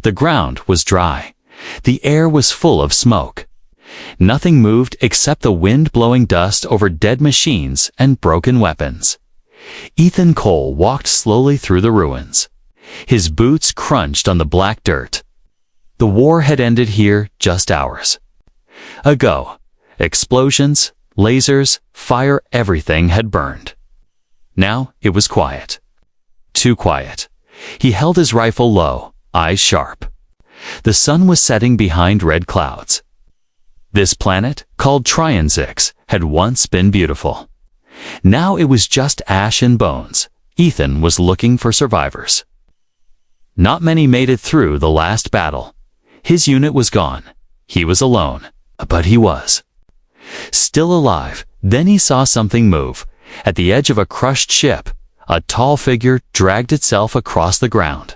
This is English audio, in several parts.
The ground was dry. The air was full of smoke. Nothing moved except the wind blowing dust over dead machines and broken weapons. Ethan Cole walked slowly through the ruins. His boots crunched on the black dirt. The war had ended here just hours ago. Explosions, lasers, fire, everything had burned. Now it was quiet. Too quiet. He held his rifle low, eyes sharp. The sun was setting behind red clouds. This planet, called Trion-6, had once been beautiful. Now it was just ash and bones. Ethan was looking for survivors. Not many made it through the last battle. His unit was gone. He was alone, but he was still alive. Then he saw something move. At the edge of a crushed ship, a tall figure dragged itself across the ground.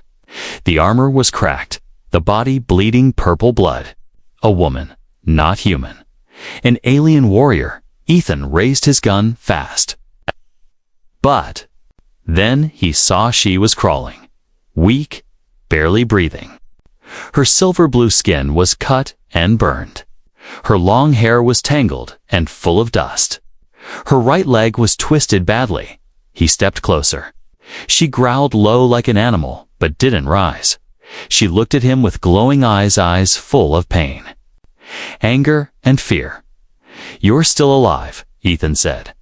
The armor was cracked, the body bleeding purple blood. A woman, not human. An alien warrior. Ethan raised his gun fast. But then he saw she was crawling, weak, barely breathing. Her silver blue skin was cut and burned. Her long hair was tangled and full of dust. Her right leg was twisted badly. He stepped closer. She growled low like an animal, but didn't rise. She looked at him with glowing eyes full of pain, anger, and fear. "You're still alive," Ethan said.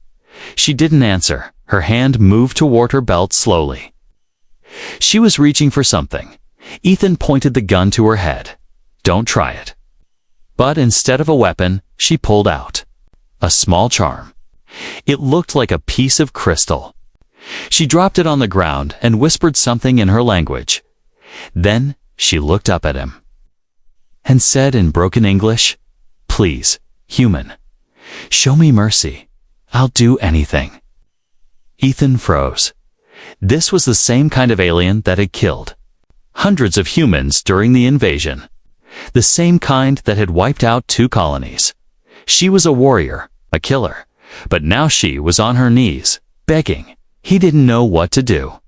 She didn't answer. Her hand moved toward her belt slowly. She was reaching for something. Ethan pointed the gun to her head. "Don't try it." But instead of a weapon, she pulled out a small charm. It looked like a piece of crystal. She dropped it on the ground and whispered something in her language. Then she looked up at him and said in broken English, "Please, human, show me mercy. I'll do anything." Ethan froze. This was the same kind of alien that had killed hundreds of humans during the invasion. The same kind that had wiped out 2 colonies. She was a warrior, a killer, but now she was on her knees, begging. He didn't know what to do.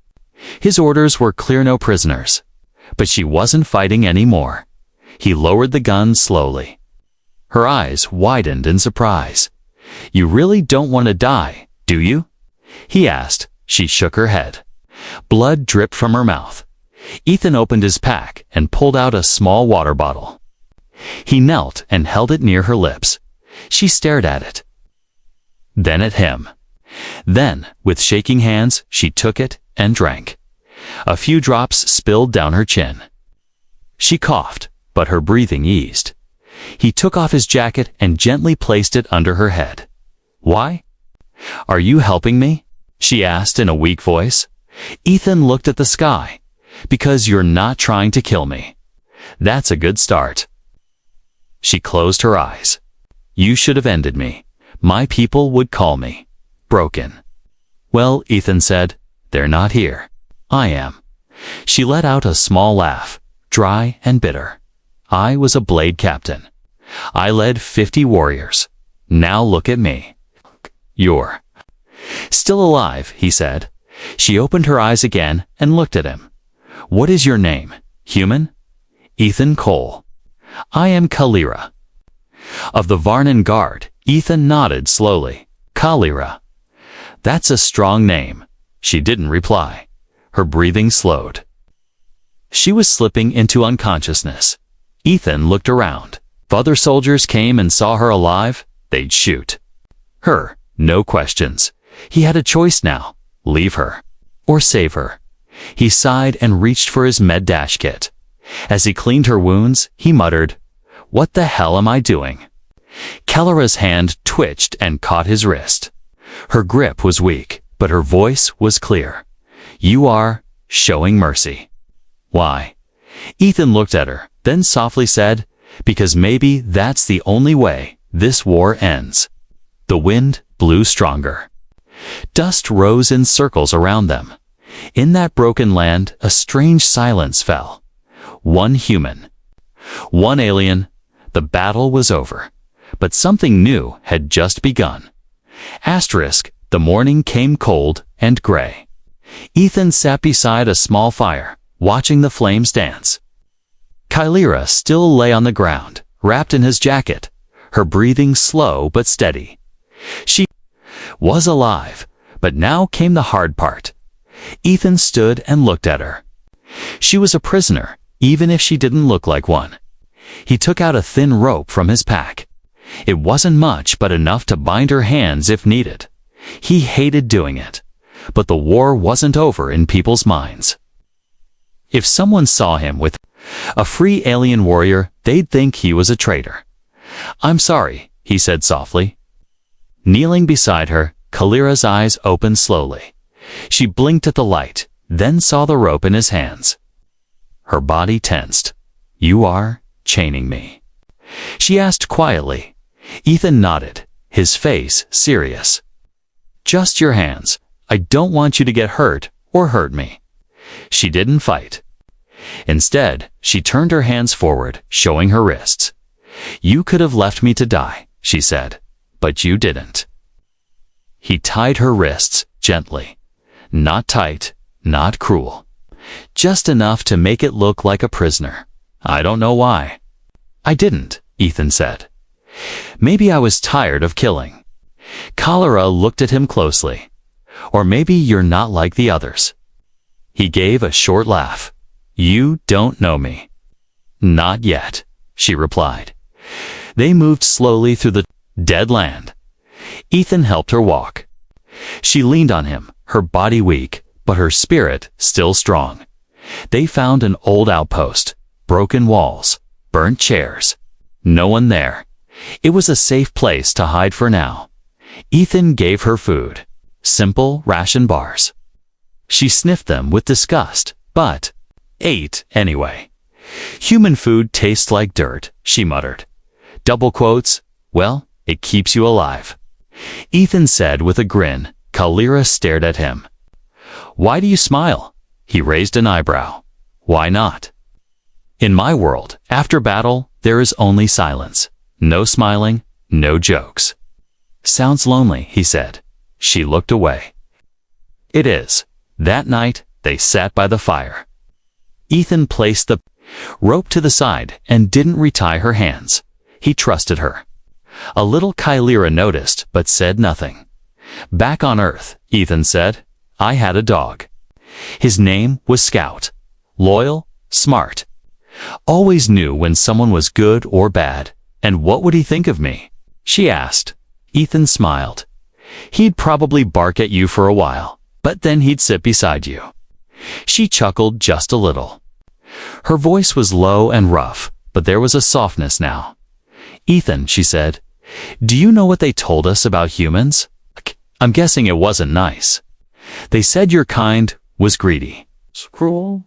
His orders were clear: no prisoners. But she wasn't fighting anymore. He lowered the gun slowly. Her eyes widened in surprise. "You really don't want to die, do you?" he asked. She shook her head. Blood dripped from her mouth. Ethan opened his pack and pulled out a small water bottle. He knelt and held it near her lips. She stared at it, then at him. Then, with shaking hands, she took it and drank. A few drops spilled down her chin. She coughed, but her breathing eased. He took off his jacket and gently placed it under her head. "Why? Are you helping me?" she asked in a weak voice. Ethan looked at the sky. "Because you're not trying to kill me. That's a good start." She closed her eyes. "You should have ended me. My people would call me broken." "Well," Ethan said, "they're not here. I am." She let out a small laugh, dry and bitter. "I was a blade captain. I led 50 warriors. Now look at me. You're still alive," he said. She opened her eyes again and looked at him. "What is your name, human?" "Ethan Cole." "I am Kalira." "Of the Varnan Guard." Ethan nodded slowly. "Kalira. That's a strong name." She didn't reply. Her breathing slowed. She was slipping into unconsciousness. Ethan looked around. If other soldiers came and saw her alive, they'd shoot her. No questions. He had a choice now. Leave her or save her. He sighed and reached for his med-dash kit. As he cleaned her wounds, he muttered, "What the hell am I doing?" Kalira's hand twitched and caught his wrist. Her grip was weak, but her voice was clear. "You are showing mercy." "Why?" Ethan looked at her, then softly said, "Because maybe that's the only way this war ends." The wind blew stronger. Dust rose in circles around them. In that broken land, a strange silence fell. One human, one alien. The battle was over, but something new had just begun. The morning came cold and gray. Ethan sat beside a small fire, watching the flames dance. Kylira still lay on the ground, wrapped in his jacket, her breathing slow but steady. She was alive, but now came the hard part. Ethan stood and looked at her. She was a prisoner, even if she didn't look like one. He took out a thin rope from his pack. It wasn't much, but enough to bind her hands if needed. He hated doing it, but the war wasn't over in people's minds. If someone saw him with a free alien warrior, they'd think he was a traitor. "I'm sorry," he said softly. Kneeling beside her, Kylira's eyes opened slowly. She blinked at the light, then saw the rope in his hands. Her body tensed. "You are chaining me?" she asked quietly. Ethan nodded, his face serious. "Just your hands. I don't want you to get hurt or hurt me." She didn't fight. Instead, she turned her hands forward, showing her wrists. "You could have left me to die," she said, "but you didn't." He tied her wrists gently. Not tight, not cruel. Just enough to make it look like a prisoner. "I don't know why." "I didn't," Ethan said. "Maybe I was tired of killing." Kylira looked at him closely. "Or maybe you're not like the others." He gave a short laugh. "You don't know me." "Not yet," she replied. They moved slowly through the dead land. Ethan helped her walk. She leaned on him, her body weak, but her spirit still strong. They found an old outpost, broken walls, burnt chairs. No one there. It was a safe place to hide for now. Ethan gave her food, simple ration bars. She sniffed them with disgust, but ate anyway. "Human food tastes like dirt," she muttered. Double quotes, "Well, it keeps you alive." Ethan said with a grin. Kylira stared at him. "Why do you smile?" He raised an eyebrow. "Why not?" "In my world, after battle, there is only silence. No smiling, no jokes." "Sounds lonely," he said. She looked away. "It is." That night, they sat by the fire. Ethan placed the rope to the side and didn't retie her hands. He trusted her. A little Kylira noticed, but said nothing. "Back on Earth," Ethan said, "I had a dog. His name was Scout. Loyal, smart. Always knew when someone was good or bad. And what would he think of me?" she asked. Ethan smiled. "He'd probably bark at you for a while, but then he'd sit beside you." She chuckled just a little. Her voice was low and rough, but there was a softness now. "Ethan," she said, "do you know what they told us about humans? I'm guessing it wasn't nice. They said your kind was greedy, cruel,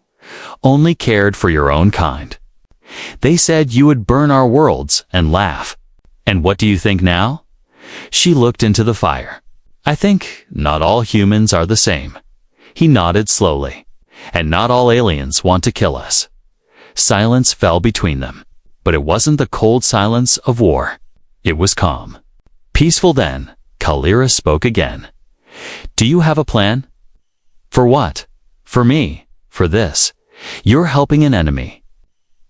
only cared for your own kind. They said you would burn our worlds and laugh. And what do you think now?" She looked into the fire. "I think not all humans are the same." He nodded slowly. "And not all aliens want to kill us." Silence fell between them, but it wasn't the cold silence of war. It was calm. Peaceful then, Kylira spoke again. "Do you have a plan?" "For what?" "For me. For this. You're helping an enemy.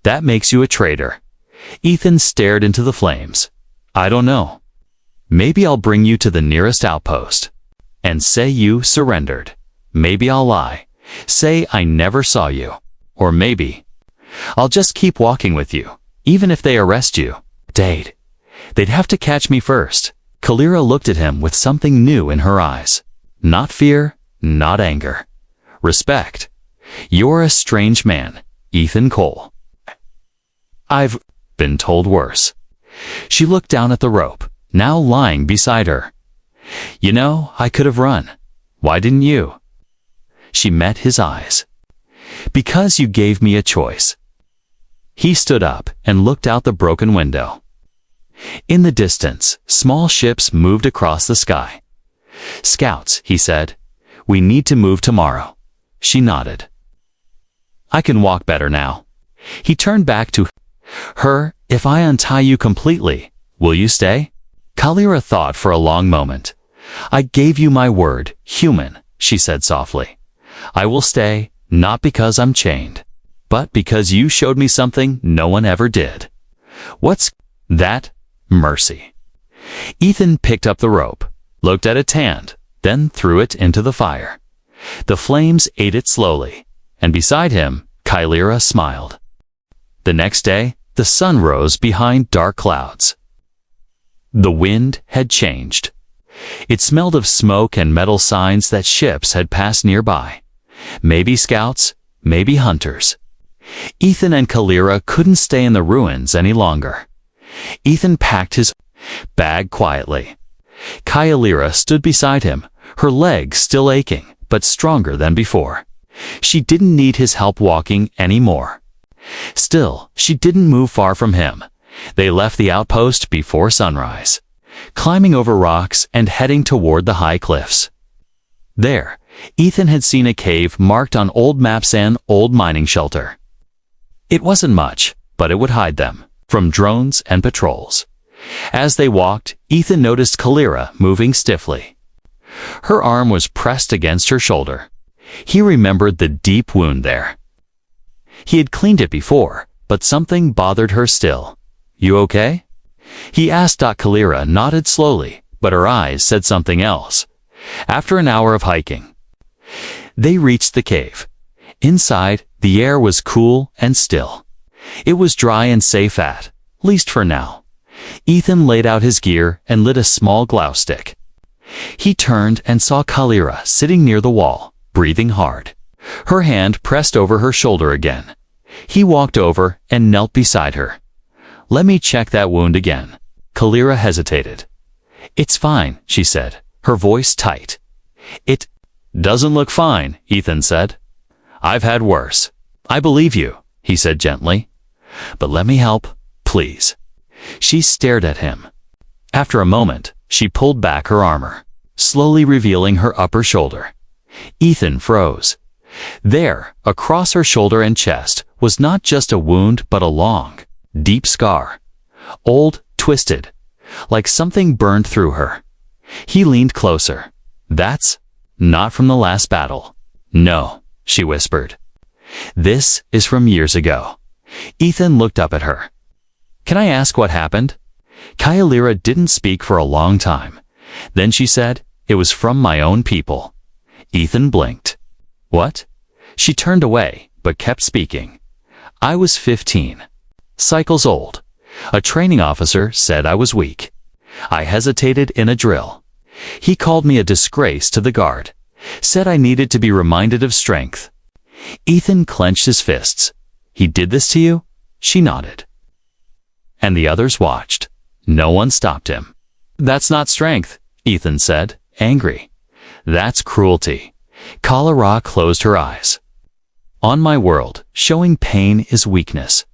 That makes you a traitor." Ethan stared into the flames. "I don't know. Maybe I'll bring you to the nearest outpost and say you surrendered. Maybe I'll lie, say I never saw you. Or maybe I'll just keep walking with you, even if they arrest you. They'd have to catch me first." Kylira looked at him with something new in her eyes. Not fear, not anger. Respect. "You're a strange man, Ethan Cole. I've been told worse." She looked down at the rope, now lying beside her. "You know, I could have run. Why didn't you?" She met his eyes. "Because you gave me a choice." He stood up and looked out the broken window. In the distance, small ships moved across the sky. "Scouts," he said. "We need to move tomorrow." She nodded. "I can walk better now." He turned back to her. "If I untie you completely, will you stay?" Kylira thought for a long moment. "I gave you my word, human," she said softly. "I will stay, not because I'm chained, but because you showed me something no one ever did. What's that? Mercy. Ethan picked up the rope, looked at its hand, then threw it into the fire. The flames ate it slowly, and beside him, Kylira smiled. The next day, the sun rose behind dark clouds. The wind had changed. It smelled of smoke and metal signs that ships had passed nearby. Maybe scouts, maybe hunters. Ethan and Kylira couldn't stay in the ruins any longer. Ethan packed his bag quietly. Kylira stood beside him, her legs still aching, but stronger than before. She didn't need his help walking anymore. Still, she didn't move far from him. They left the outpost before sunrise, climbing over rocks and heading toward the high cliffs. There, Ethan had seen a cave marked on old maps and old mining shelter. It wasn't much, but it would hide them from drones and patrols. As they walked, Ethan noticed Kylira moving stiffly. Her arm was pressed against her shoulder. He remembered the deep wound there. He had cleaned it before, but something bothered her still. "You okay?" he asked. Kylira nodded slowly, but her eyes said something else. After an hour of hiking, they reached the cave. Inside, the air was cool and still. It was dry and safe at least for now. Ethan laid out his gear and lit a small glow stick. He turned and saw Kylira sitting near the wall, breathing hard. Her hand pressed over her shoulder again. He walked over and knelt beside her. "Let me check that wound again." Kylira hesitated. "It's fine," she said, her voice tight. "It doesn't look fine," Ethan said. "I've had worse." "I believe you," he said gently. "But let me help, please." She stared at him. After a moment, she pulled back her armor, slowly revealing her upper shoulder. Ethan froze. There, across her shoulder and chest, was not just a wound but a long, deep scar. Old, twisted, like something burned through her. He leaned closer. "That's not from the last battle." "No," she whispered. "This is from years ago." Ethan looked up at her. "Can I ask what happened?" Kylira didn't speak for a long time. Then she said, "It was from my own people." Ethan blinked. "What?" She turned away, but kept speaking. "I was 15. Cycles old. A training officer said I was weak. I hesitated in a drill. He called me a disgrace to the guard. Said I needed to be reminded of strength." Ethan clenched his fists. "He did this to you?" She nodded. And the others watched. No one stopped him. "That's not strength," Ethan said, angry. "That's cruelty." Kylira closed her eyes. "On my world, showing pain is weakness.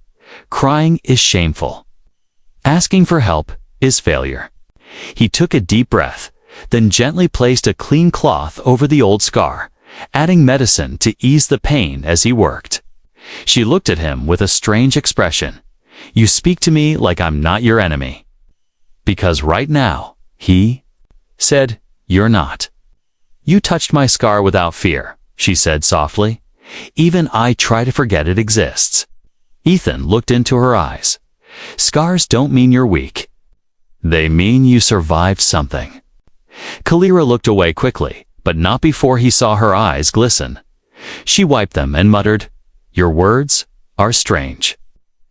Crying is shameful. Asking for help is failure." He took a deep breath, then gently placed a clean cloth over the old scar, adding medicine to ease the pain as he worked. She looked at him with a strange expression. "You speak to me like I'm not your enemy." "Because right now," he said, "you're not." "You touched my scar without fear," she said softly. "Even I try to forget it exists." Ethan looked into her eyes. "Scars don't mean you're weak. They mean you survived something." Kylira looked away quickly, but not before he saw her eyes glisten. She wiped them and muttered, "Your words are strange,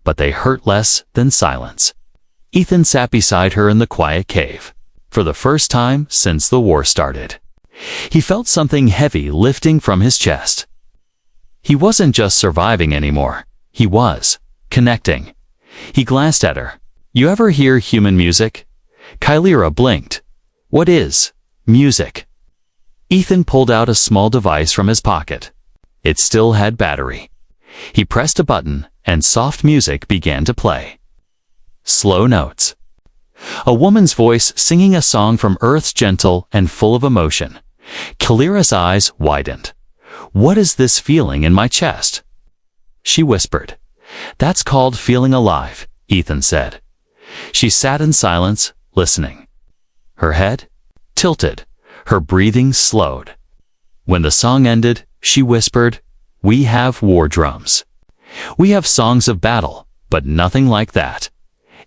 but they hurt less than silence." Ethan sat beside her in the quiet cave, for the first time since the war started. He felt something heavy lifting from his chest. He wasn't just surviving anymore. He was connecting. He glanced at her. "You ever hear human music?" Kylira blinked. "What is music?" Ethan pulled out a small device from his pocket. It still had battery. He pressed a button, and soft music began to play. Slow notes. A woman's voice singing a song from Earth's gentle and full of emotion. Kylira's eyes widened. "What is this feeling in my chest?" She whispered. "That's called feeling alive," Ethan said. She sat in silence, listening. Her head tilted, her breathing slowed. When the song ended, she whispered, "We have war drums." We have songs of battle, but nothing like that.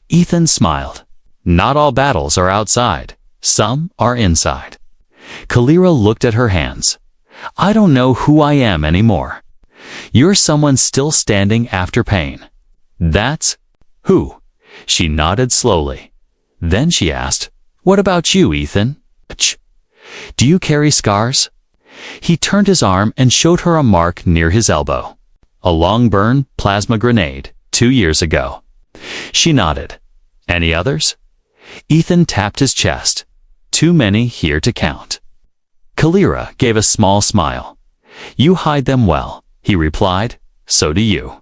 Ethan smiled. Not all battles are outside. Some are inside. Kalira looked at her hands. I don't know who I am anymore. You're someone still standing after pain. That's who? She nodded slowly. Then she asked, What about you, Ethan? Do you carry scars? He turned his arm and showed her a mark near his elbow. A long burn plasma grenade, 2 years ago. She nodded. Any others? Ethan tapped his chest. Too many here to count. Kalira gave a small smile. You hide them well, he replied. So do you.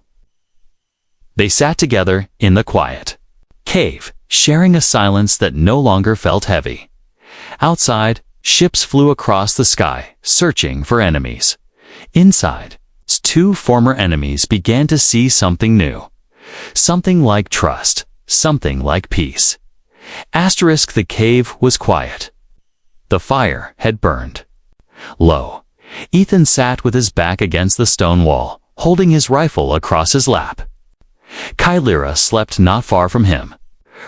They sat together in the quiet cave, sharing a silence that no longer felt heavy. Outside, ships flew across the sky, searching for enemies. Inside, 2 former enemies began to see something new. Something like trust, something like peace. The cave was quiet. The fire had burned low. Ethan sat with his back against the stone wall, holding his rifle across his lap. Kalira slept not far from him,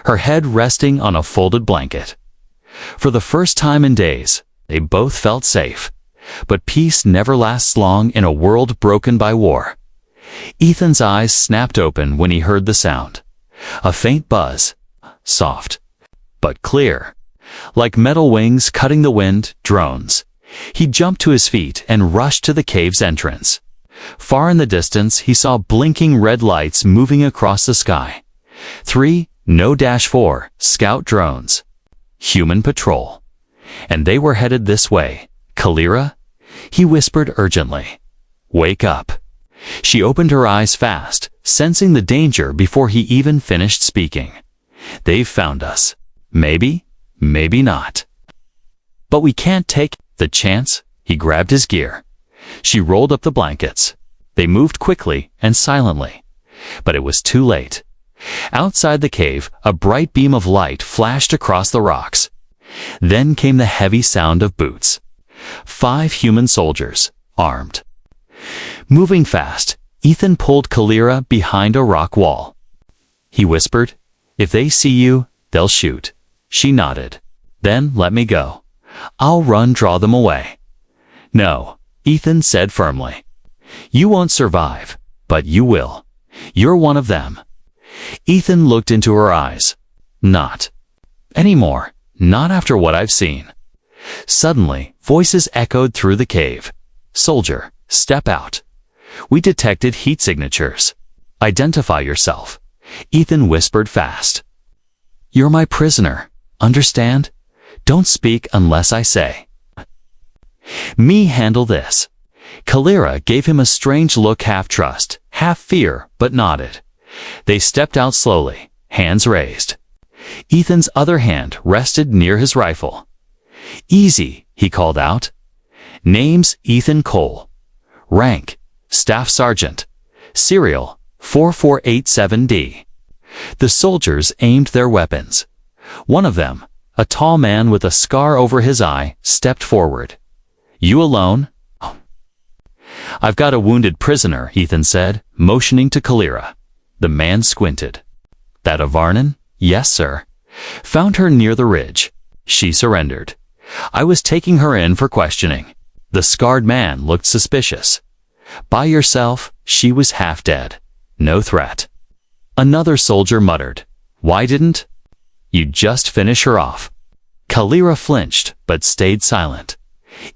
her head resting on a folded blanket. For the first time in days, they both felt safe. But peace never lasts long in a world broken by war. Ethan's eyes snapped open when he heard the sound. A faint buzz, soft, but clear. Like metal wings cutting the wind, drones. He jumped to his feet and rushed to the cave's entrance. Far in the distance, he saw blinking red lights moving across the sky. 3 No-4 scout drones. Human patrol. And they were headed this way. Kalira? He whispered urgently. Wake up. She opened her eyes fast, sensing the danger before he even finished speaking. They've found us. Maybe, maybe not. But we can't take the chance. He grabbed his gear. She rolled up the blankets. They moved quickly and silently. But it was too late. Outside the cave, a bright beam of light flashed across the rocks. Then came the heavy sound of boots. 5 human soldiers, armed. Moving fast, Ethan pulled Kalira behind a rock wall. He whispered, If they see you, they'll shoot. She nodded. Then let me go. I'll run, draw them away. No, Ethan said firmly. You won't survive, but you will. You're one of them. Ethan looked into her eyes. Not anymore. Not after what I've seen. Suddenly, voices echoed through the cave. Soldier, step out. We detected heat signatures. Identify yourself. Ethan whispered fast. You're my prisoner. Understand? Don't speak unless I say. Me handle this. Kalira gave him a strange look, half trust, half fear, but nodded. They stepped out slowly, hands raised. Ethan's other hand rested near his rifle. Easy, he called out. Name's Ethan Cole. Rank, Staff Sergeant. Serial, 4487D. The soldiers aimed their weapons. One of them, a tall man with a scar over his eye, stepped forward. You alone? I've got a wounded prisoner, Ethan said, motioning to Kalira. The man squinted. That a Varnan? Yes, sir. Found her near the ridge. She surrendered. I was taking her in for questioning. The scarred man looked suspicious. By yourself, she was half dead. No threat. Another soldier muttered. Why didn't you just finish her off? Kalira flinched, but stayed silent.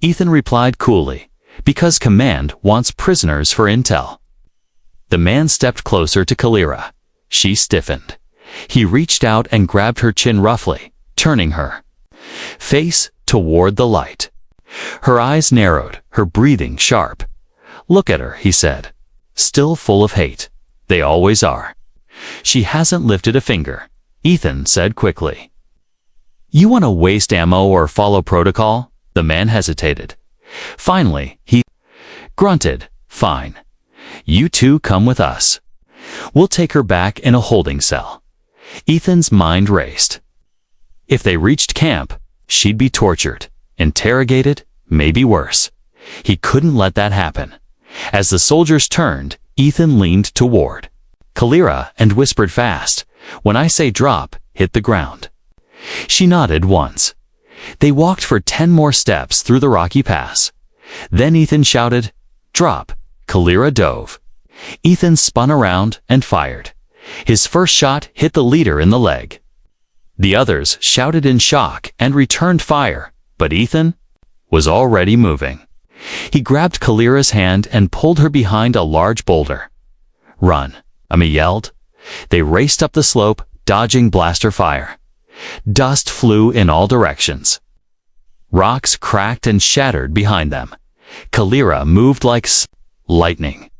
Ethan replied coolly, because command wants prisoners for intel. The man stepped closer to Kalira. She stiffened. He reached out and grabbed her chin roughly, turning her face toward the light. Her eyes narrowed, her breathing sharp. Look at her, he said. Still full of hate. They always are. She hasn't lifted a finger, Ethan said quickly. You want to waste ammo or follow protocol? The man hesitated. Finally, he grunted. Fine. You two come with us. We'll take her back in a holding cell. Ethan's mind raced. If they reached camp, she'd be tortured, interrogated, maybe worse. He couldn't let that happen. As the soldiers turned, Ethan leaned toward Kalira and whispered fast, "When I say drop, hit the ground." She nodded once. They walked for 10 more steps through the rocky pass. Then Ethan shouted, "Drop." Kalira dove. Ethan spun around and fired. His first shot hit the leader in the leg. The others shouted in shock and returned fire, but Ethan was already moving. He grabbed Kalira's hand and pulled her behind a large boulder. "Run," Ami yelled. They raced up the slope, dodging blaster fire. Dust flew in all directions. Rocks cracked and shattered behind them. Kalira moved like lightning.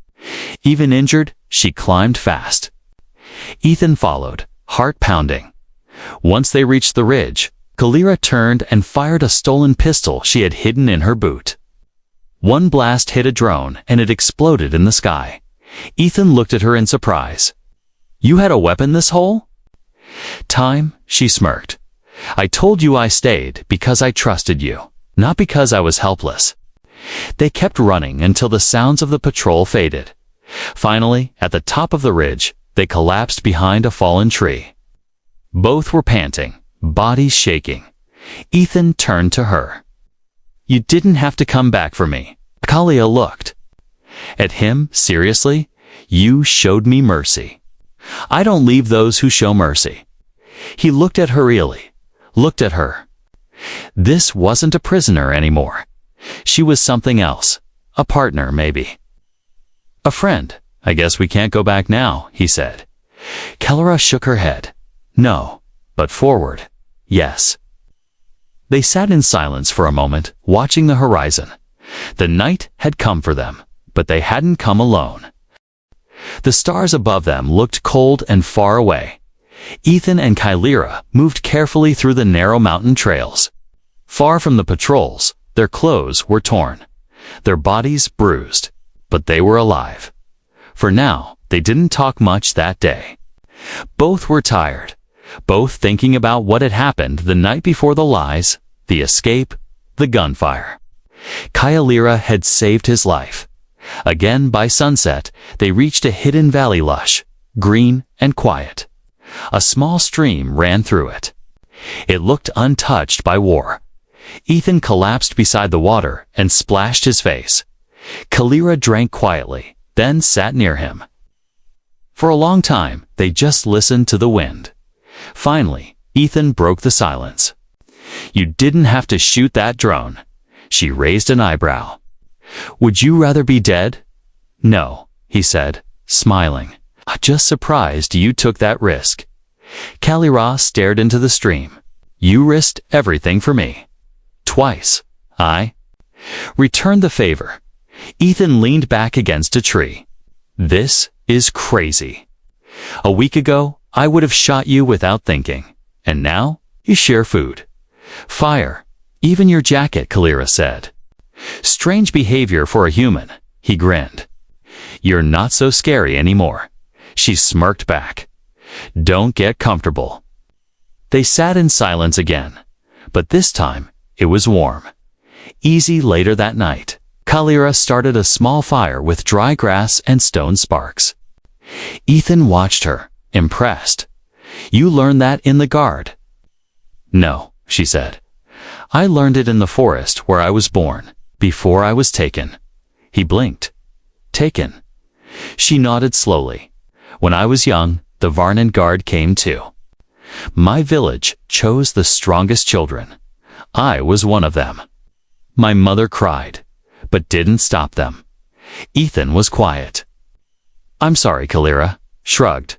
Even injured, she climbed fast. Ethan followed, heart pounding. Once they reached the ridge, Kalira turned and fired a stolen pistol she had hidden in her boot. One blast hit a drone and it exploded in the sky. Ethan looked at her in surprise. "You had a weapon this whole time?" she smirked. "I told you I stayed because I trusted you, not because I was helpless." They kept running until the sounds of the patrol faded. Finally, at the top of the ridge, they collapsed behind a fallen tree. Both were panting, bodies shaking. Ethan turned to her. "You didn't have to come back for me." Kalia looked at him seriously. "You showed me mercy. I don't leave those who show mercy." He looked at her really, looked at her. This wasn't a prisoner anymore. She was something else. A partner, maybe. "A friend. I guess we can't go back now," he said. Kalira shook her head. "No, but forward. Yes." They sat in silence for a moment, watching the horizon. The night had come for them, but they hadn't come alone. The stars above them looked cold and far away. Ethan and Kalira moved carefully through the narrow mountain trails. Far from the patrols, their clothes were torn, their bodies bruised, but they were alive. For now, they didn't talk much that day. Both were tired, both thinking about what had happened the night before, the lies, the escape, the gunfire. Kalira had saved his life. Again, by sunset, they reached a hidden valley, lush, green, and quiet. A small stream ran through it. It looked untouched by war. Ethan collapsed beside the water and splashed his face. Kalira drank quietly, then sat near him. For a long time, they just listened to the wind. Finally, Ethan broke the silence. "You didn't have to shoot that drone." She raised an eyebrow. "Would you rather be dead?" "No," he said, smiling. "I'm just surprised you took that risk." Kalira stared into the stream. "You risked everything for me. Twice. I returned the favor." Ethan leaned back against a tree. "This is crazy. A week ago, I would have shot you without thinking. And now, you share food. Fire. Even your jacket," Kalira said. "Strange behavior for a human," he grinned. "You're not so scary anymore." She smirked back. "Don't get comfortable." They sat in silence again, but this time it was warm. Easy later that night, Kalira started a small fire with dry grass and stone sparks. Ethan watched her, impressed. "You learned that in the guard?" "No," she said. "I learned it in the forest where I was born, before I was taken." He blinked. "Taken?" She nodded slowly. "When I was young, the Varnan Guard came too. My village chose the strongest children. I was one of them." My mother cried, but didn't stop them. Ethan was quiet. "I'm sorry," Kalira shrugged.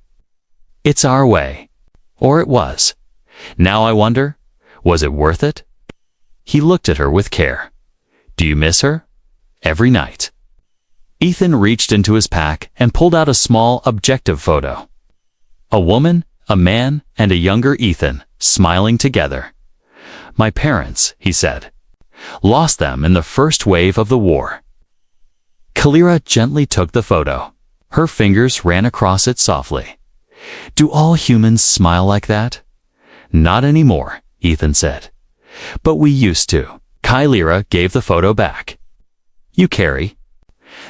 "It's our way." Or it was. Now I wonder, was it worth it? He looked at her with care. "Do you miss her?" "Every night." Ethan reached into his pack and pulled out a small objective photo. A woman, a man, and a younger Ethan, smiling together. "My parents," he said. "Lost them in the first wave of the war." Kalira gently took the photo. Her fingers ran across it softly. "Do all humans smile like that?" "Not anymore," Ethan said. "But we used to." Kalira gave the photo back. "You carry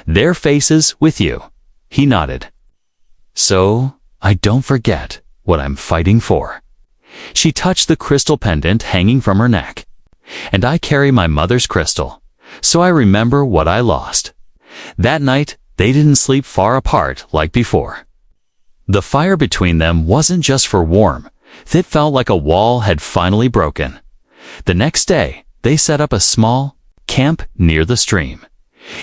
their faces with you." He nodded. So, I don't forget what I'm fighting for. She touched the crystal pendant hanging from her neck. And I carry my mother's crystal, so I remember what I lost. That night, they didn't sleep far apart like before. The fire between them wasn't just for warmth, it felt like a wall had finally broken. The next day, they set up a small camp near the stream.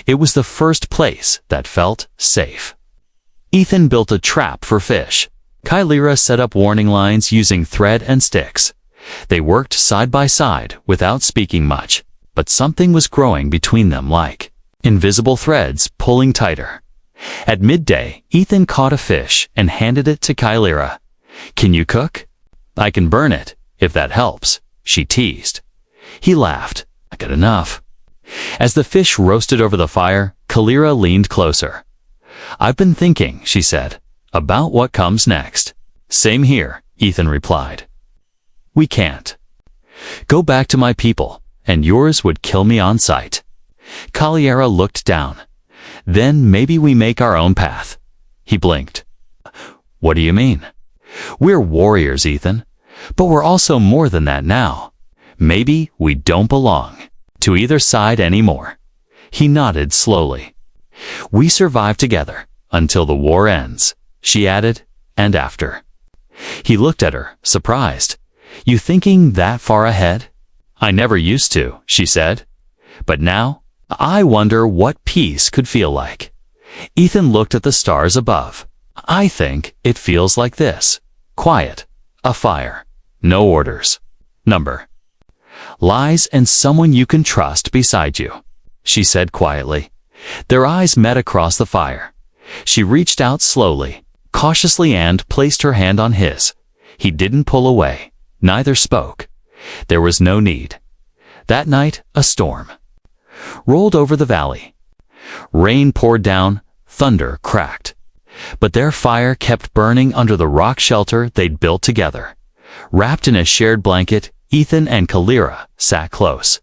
It was the first place that felt safe. Ethan built a trap for fish. Kylira set up warning lines using thread and sticks. They worked side by side without speaking much, but something was growing between them like invisible threads pulling tighter. At midday, Ethan caught a fish and handed it to Kylira. Can you cook? I can burn it, if that helps, she teased. He laughed. I got enough. As the fish roasted over the fire, Kylira leaned closer. I've been thinking, she said, about what comes next. Same here, Ethan replied. We can't. Go back to my people, and yours would kill me on sight. Kylira looked down. Then maybe we make our own path. He blinked. What do you mean? We're warriors, Ethan, but we're also more than that now. Maybe we don't belong to either side anymore. He nodded slowly. We survive together until the war ends, she added, and after. He looked at her, surprised. You thinking that far ahead? I never used to, she said. But now, I wonder what peace could feel like. Ethan looked at the stars above. I think it feels like this. Quiet. A fire. No orders. Number. Lies and someone you can trust beside you, she said quietly. Their eyes met across the fire. She reached out slowly, cautiously, and placed her hand on his. He didn't pull away. Neither spoke. There was no need. That night, a storm rolled over the valley. Rain poured down, thunder cracked. But their fire kept burning under the rock shelter they'd built together. Wrapped in a shared blanket, Ethan and Kylira sat close.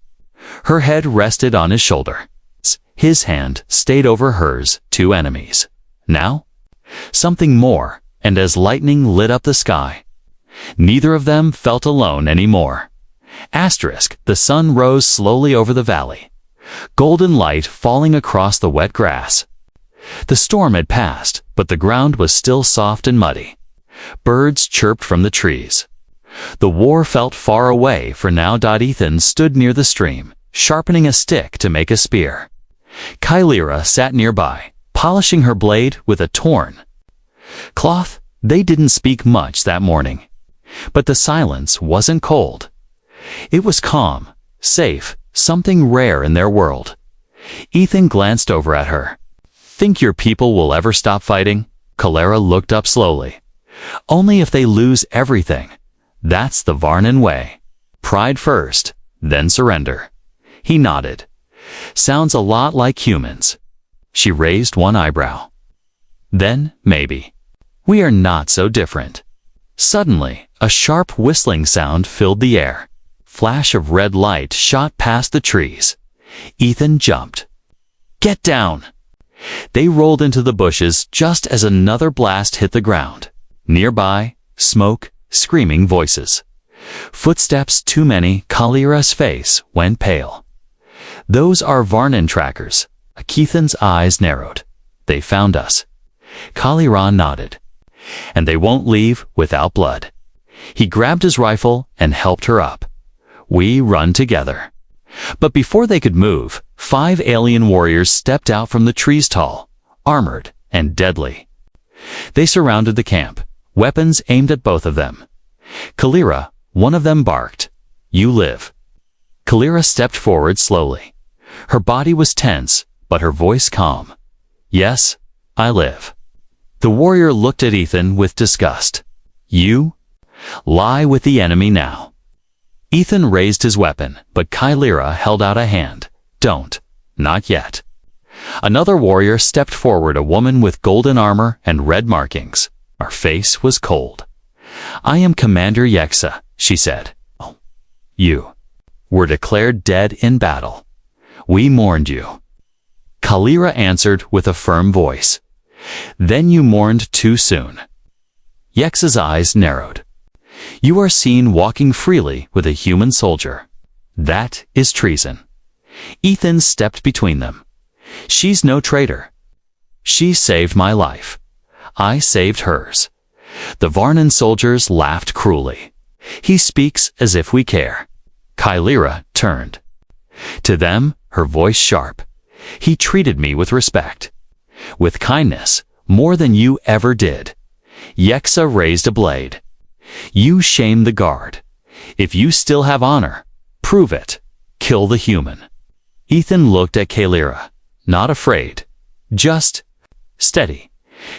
Her head rested on his shoulder. His hand stayed over hers, two enemies. Now, something more, and as lightning lit up the sky, neither of them felt alone anymore. The sun rose slowly over the valley, golden light falling across the wet grass. The storm had passed, but the ground was still soft and muddy. Birds chirped from the trees. The war felt far away for now. Ethan stood near the stream, sharpening a stick to make a spear. Kylira sat nearby, polishing her blade with a torn cloth. They didn't speak much that morning. But the silence wasn't cold. It was calm, safe, something rare in their world. Ethan glanced over at her. Think your people will ever stop fighting? Kylira looked up slowly. Only if they lose everything. That's the Varnan way. Pride first, then surrender. He nodded. Sounds a lot like humans. She raised one eyebrow. Then, maybe. We are not so different. Suddenly, a sharp whistling sound filled the air. Flash of red light shot past the trees. Ethan jumped. Get down! They rolled into the bushes just as another blast hit the ground. Nearby, smoke, screaming voices. Footsteps too many. Kylira's face went pale. Those are Varnan trackers. Ethan's eyes narrowed. They found us. Kylira nodded. And they won't leave without blood. He grabbed his rifle and helped her up. We run together. But before they could move, 5 alien warriors stepped out from the trees, tall, armored, and deadly. They surrounded the camp, weapons aimed at both of them. Kylira, one of them barked. You live. Kylira stepped forward slowly. Her body was tense, but her voice calm. Yes, I live. The warrior looked at Ethan with disgust. You lie with the enemy now. Ethan raised his weapon, but Kylira held out a hand. Don't. Not yet. Another warrior stepped forward, a woman with golden armor and red markings. Her face was cold. I am Commander Yexa, she said. Oh, you were declared dead in battle. We mourned you. Kylira answered with a firm voice. Then you mourned too soon. Yexa's eyes narrowed. You are seen walking freely with a human soldier. That is treason. Ethan stepped between them. She's no traitor. She saved my life. I saved hers. The Varnan soldiers laughed cruelly. He speaks as if we care. Kylira turned. To them, her voice sharp. He treated me with respect. With kindness, more than you ever did. Yexa raised a blade. You shame the guard. If you still have honor, prove it. Kill the human. Ethan looked at Kylira, not afraid, just steady.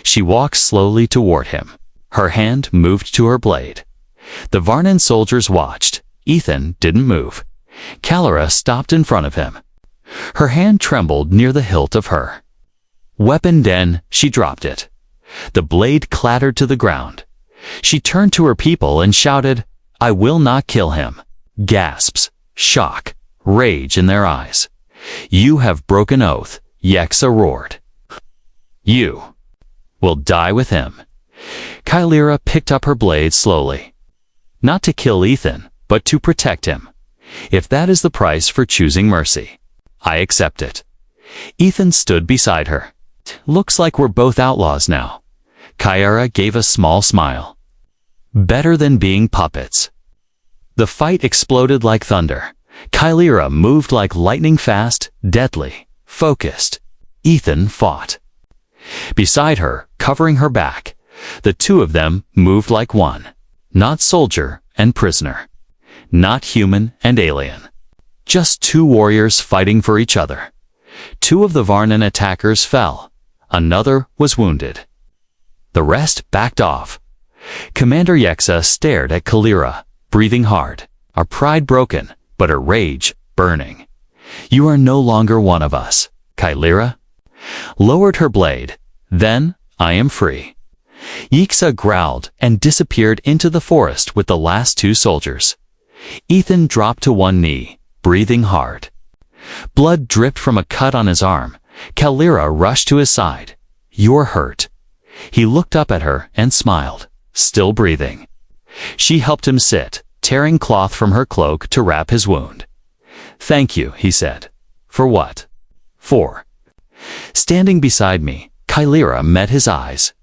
She walked slowly toward him. Her hand moved to her blade. The Varnan soldiers watched. Ethan didn't move. Kylira stopped in front of him. Her hand trembled near the hilt of her weapon. Then she dropped it. The blade clattered to the ground. She turned to her people and shouted, I will not kill him. Gasps, shock, rage in their eyes. You have broken oath, Yexa roared. You will die with him. Kylira picked up her blade slowly. Not to kill Ethan, but to protect him. If that is the price for choosing mercy, I accept it. Ethan stood beside her. Looks like we're both outlaws now. Kylira gave a small smile. Better than being puppets. The fight exploded like thunder. Kylira moved like lightning fast, deadly, focused. Ethan fought. Beside her, covering her back, the two of them moved like one. Not soldier and prisoner. Not human and alien. Just two warriors fighting for each other. Two of the Varnan attackers fell. Another was wounded. The rest backed off. Commander Yexa stared at Kylira, breathing hard, our pride broken, but her rage burning. You are no longer one of us, Kylira. Lowered her blade. Then I am free. Yexa growled and disappeared into the forest with the last two soldiers. Ethan dropped to one knee, breathing hard. Blood dripped from a cut on his arm. Kylira rushed to his side. You're hurt. He looked up at her and smiled, still breathing. She helped him sit, tearing cloth from her cloak to wrap his wound. Thank you, he said. For what? For. Standing beside me, Kylira met his eyes.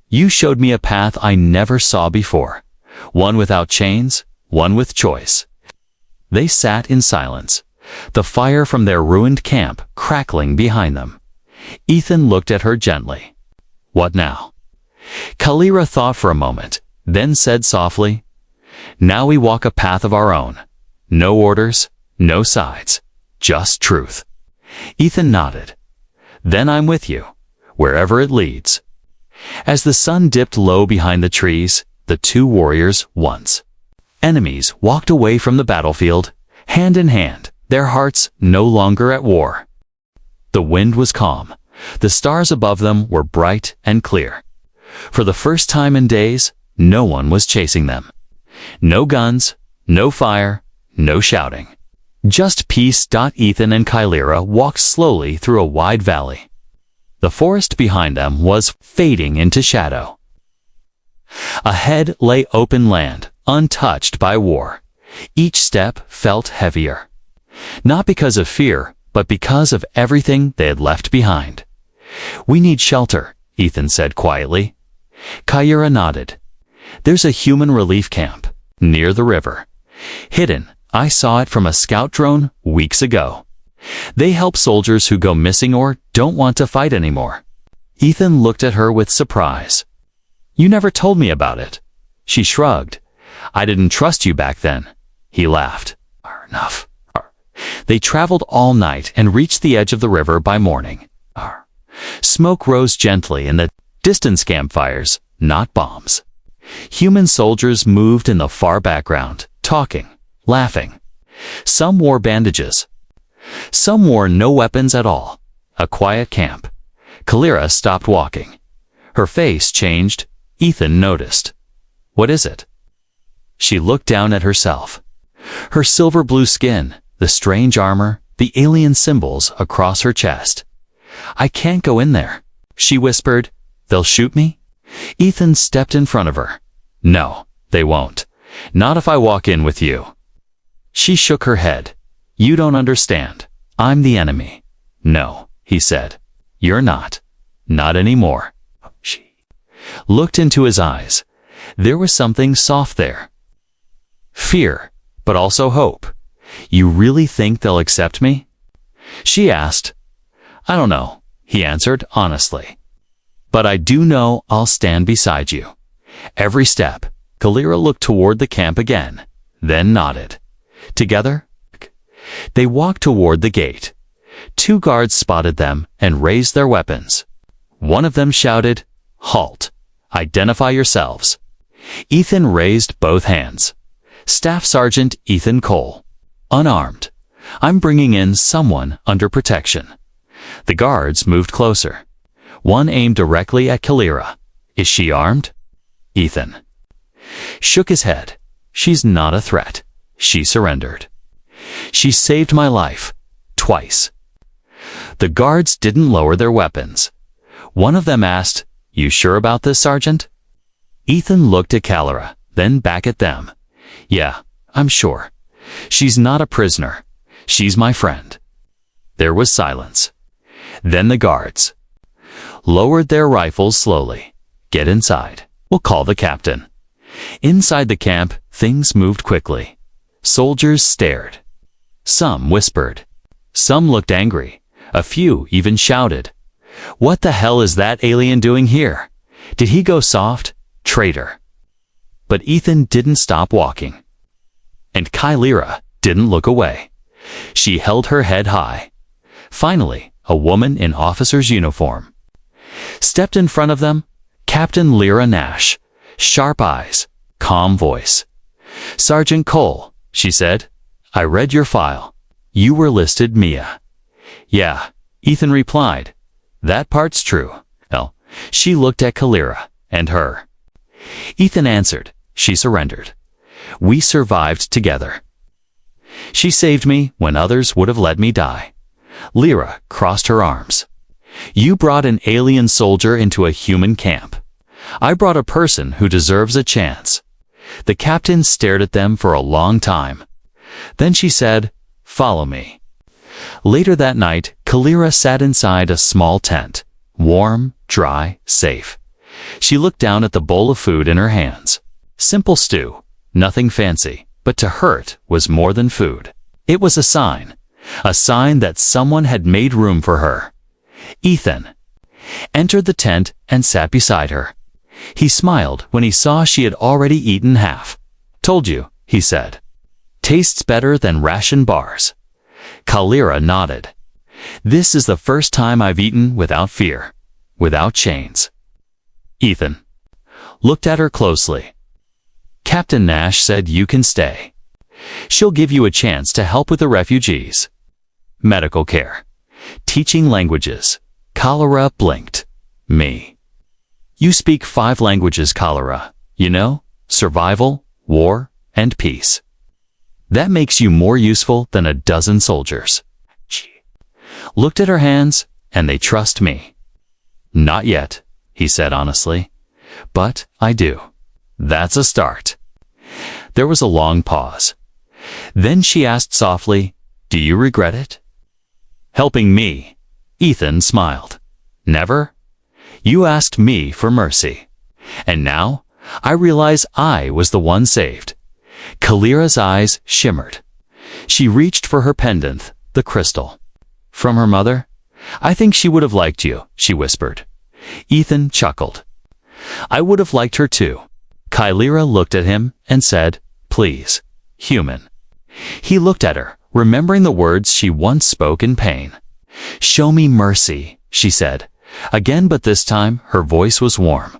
You showed me a path I never saw before. One without chains, one with choice. They sat in silence, the fire from their ruined camp crackling behind them. Ethan looked at her gently. What now? Kylira thought for a moment, then said softly, Now we walk a path of our own. No orders, no sides, just truth. Ethan nodded. Then I'm with you, wherever it leads. As the sun dipped low behind the trees, the two warriors, once enemies, walked away from the battlefield, hand in hand, their hearts no longer at war. The wind was calm. The stars above them were bright and clear. For the first time in days, no one was chasing them. No guns, no fire, no shouting. Just peace. Ethan and Kylira walked slowly through a wide valley. The forest behind them was fading into shadow. Ahead lay open land, untouched by war. Each step felt heavier. Not because of fear, but because of everything they had left behind. We need shelter, Ethan said quietly. Kylira nodded. There's a human relief camp, near the river. Hidden, I saw it from a scout drone weeks ago. They help soldiers who go missing or don't want to fight anymore. Ethan looked at her with surprise. You never told me about it. She shrugged. I didn't trust you back then. He laughed. Enough. They traveled all night and reached the edge of the river by morning. Smoke rose gently in the distance, campfires, not bombs. Human soldiers moved in the far background, talking, laughing. Some wore bandages. Some wore no weapons at all. A quiet camp. Kylira stopped walking. Her face changed. Ethan noticed. What is it? She looked down at herself. Her silver blue skin, the strange armor, the alien symbols across her chest. I can't go in there. she whispered. They'll shoot me? Ethan stepped in front of her. No, they won't. Not if I walk in with you. She shook her head. You don't understand. I'm the enemy. No, he said. You're not. Not anymore. She looked into his eyes. There was something soft there. Fear, but also hope. You really think they'll accept me? She asked. I don't know, he answered honestly. But I do know I'll stand beside you. Every step. Kalira looked toward the camp again, then nodded. Together, they walked toward the gate. 2 guards spotted them and raised their weapons. One of them shouted, Halt! Identify yourselves. Ethan raised both hands. Staff Sergeant Ethan Cole. Unarmed. I'm bringing in someone under protection. The guards moved closer. One aimed directly at Kalira. Is she armed? Ethan shook his head. She's not a threat. She surrendered. She saved my life. Twice. The guards didn't lower their weapons. One of them asked, You sure about this, Sergeant? Ethan looked at Kalira, then back at them. Yeah, I'm sure. She's not a prisoner. She's my friend. There was silence. Then the guards lowered their rifles slowly. Get inside. We'll call the captain. Inside the camp, things moved quickly. Soldiers stared. Some whispered. Some looked angry. A few even shouted. What the hell is that alien doing here? Did he go soft? Traitor. But Ethan didn't stop walking. And Kalira didn't look away. She held her head high. Finally, a woman in officer's uniform stepped in front of them. Captain Lyra Nash. Sharp eyes, calm voice. Sergeant Cole, she said. I read your file. You were listed Mia. Yeah, Ethan replied. That part's true. Well, she looked at Kalira and her. Ethan answered. She surrendered. We survived together. She saved me when others would have let me die. Lyra crossed her arms. You brought an alien soldier into a human camp. I brought a person who deserves a chance. The captain stared at them for a long time. Then she said, Follow me. Later that night, Kalira sat inside a small tent. Warm, dry, safe. She looked down at the bowl of food in her hands. Simple stew, nothing fancy, but to her it was more than food. It was a sign that someone had made room for her. Ethan entered the tent and sat beside her. He smiled when he saw she had already eaten half. Told you, he said. Tastes better than ration bars. Kalira nodded. This is the first time I've eaten without fear, without chains. Ethan looked at her closely. Captain Nash said you can stay. She'll give you a chance to help with the refugees. Medical care. Teaching languages. Kalira blinked. Me. You speak 5 languages, Kalira. You know? Survival, war, and peace. That makes you more useful than a dozen soldiers. She looked at her hands, and they trust me. Not yet, he said honestly. But I do. That's a start. There was a long pause. Then she asked softly, Do you regret it? Helping me. Ethan smiled. Never? You asked me for mercy. And now, I realize I was the one saved. Kalira's eyes shimmered. She reached for her pendant, the crystal. From her mother? I think she would have liked you, she whispered. Ethan chuckled. I would have liked her too. Kalira looked at him and said, Please, human. He looked at her, remembering the words she once spoke in pain. Show me mercy, she said. Again, but this time her voice was warm,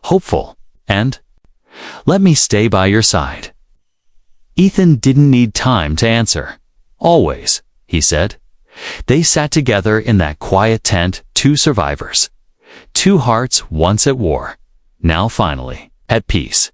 hopeful, and let me stay by your side. Ethan didn't need time to answer. Always, he said. They sat together in that quiet tent, 2 survivors. 2 hearts once at war, now finally at peace.